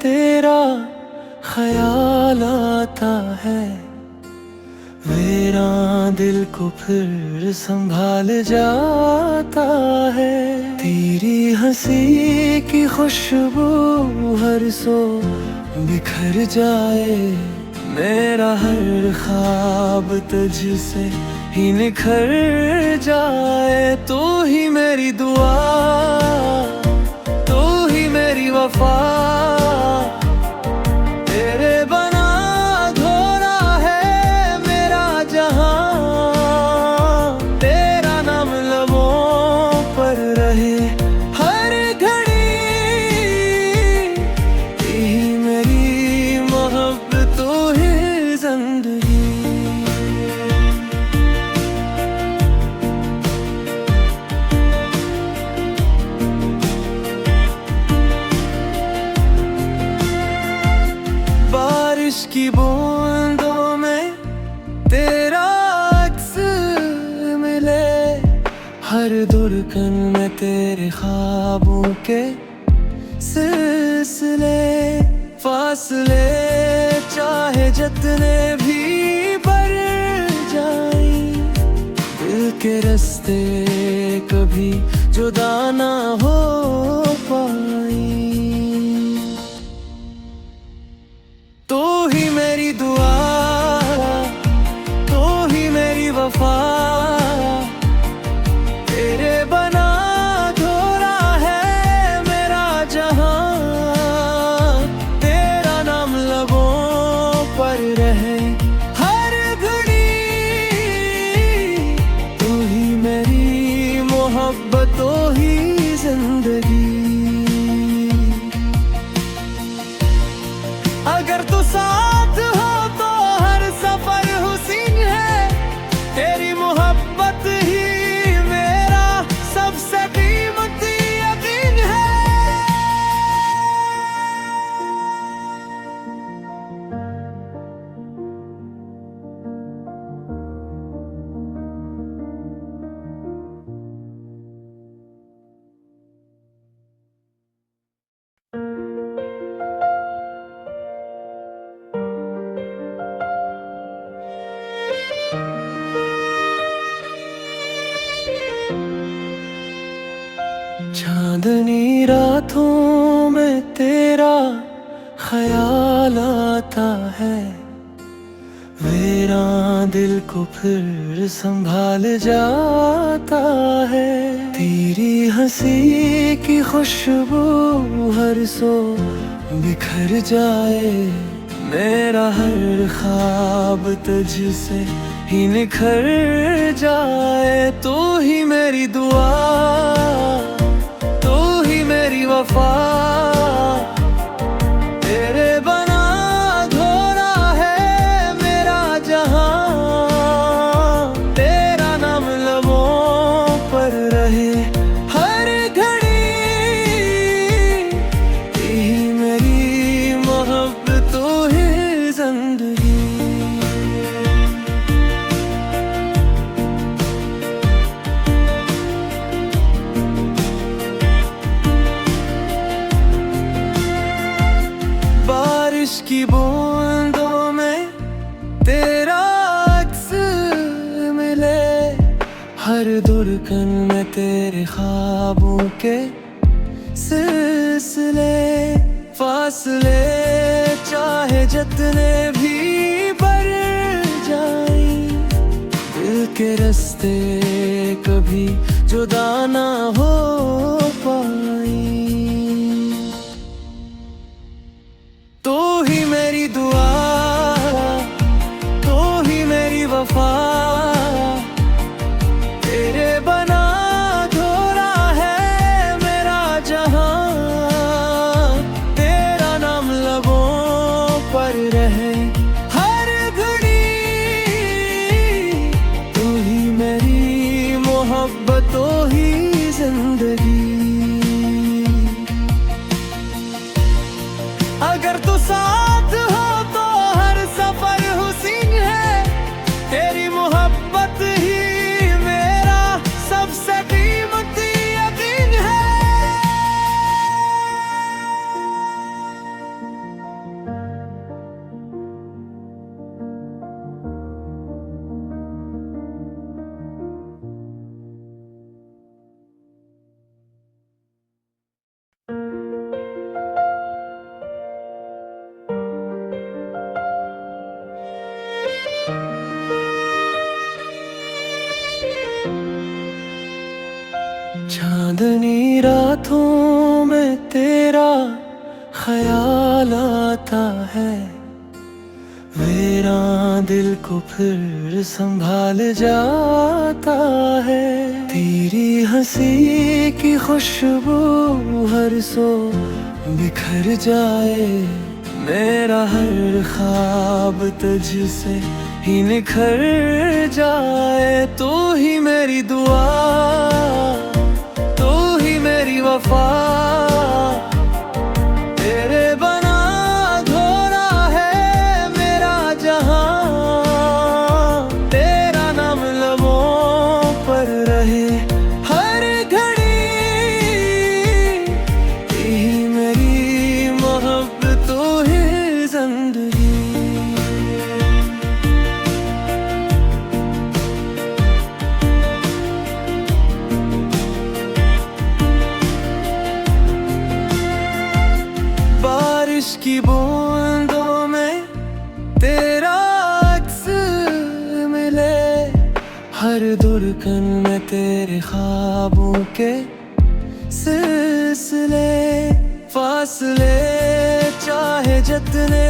तेरा ख्याल आता है, मेरा दिल को फिर संभाल जाता है। तेरी हंसी की खुशबू हर सो बिखर जाए, मेरा हर ख्वाब तुझसे ही निखर जाए। तू ही मेरी दुआ, तू ही मेरी वफा, तेरे बना अधूरा है मेरा जहां। तेरा नाम लबों पर रहे हर घड़ी, यही मेरी मोहब्बत तू ही जिंदगी। बारिश की बूंदों में तेरा अक्स मिले, हर धड़कन में तेरे ख्वाबों के सिलसिले। फासले चाहे जितने भी बढ़ जाए, दिल के रास्ते कभी जुदा ना हो पाए। तू ही मेरी दुआ, तू ही मेरी वफा, तेरे बना अधूरा है मेरा जहां। तेरा नाम लबों पर रहे हर घड़ी, तू ही मेरी मोहब्बत तू ही जिंदगी। अगर तू साथ हो तो हर सफर हुसीन है, तेरी मोहब्बत ही मेरा सबसे कीमती यकीन है। चांदनी रातों में तेरा ख्याल आता है, मेरा दिल को फिर संभाल जाता है। तेरी हंसी की खुशबू हर सो बिखर जाए, मेरा हर ख्वाब तुझसे ही निखर जाए। तू ही मेरी दुआ, तू ही मेरी वफा, तेरे बना अधूरा है मेरा जहां। तेरा नाम लबों पर रहे हर घड़ी, यही मेरी मोहब्बत तू ही जिंदगी। बारिश की बूंदों में तेरा अक्स मिले, हर धड़कन में तेरे ख्वाबों के सिलसिले। फासले चाहे जितने भी बढ़ जाए, दिल के रास्ते कभी जुदा ना हो पाए। तू ही मेरी दुआ, तू ही मेरी वफा, तेरे बना अधूरा है मेरा जहां। तेरा नाम लबों पर रहे हर घड़ी, तू ही मेरी मोहब्बत तू ही जिंदगी। अगर तू साथ हो तो हर सफर हुसीन है, तेरी मोहब्बत ही मेरा सबसे कीमती यकीन है। चांदनी रातों में तेरा ख्याल आता है, वीरान दिल को फिर संभाल जाता है। तेरी हंसी की खुशबू हर सो बिखर जाए, मेरा हर ख्वाब तुझसे ही निखर जाए। तू ही मेरी दुआ, तू ही मेरी वफा, तेरे बना अधूरा है मेरा जहां। तेरा नाम लबों पर रहे हर घड़ी, यही मेरी मोहब्बत, तू ही जिंदगी। बारिश की बूंदों में तेरा अक्स मिले, हर धड़कन में तेरे ख्वाबों के सिलसिले। फासले चाहे जितने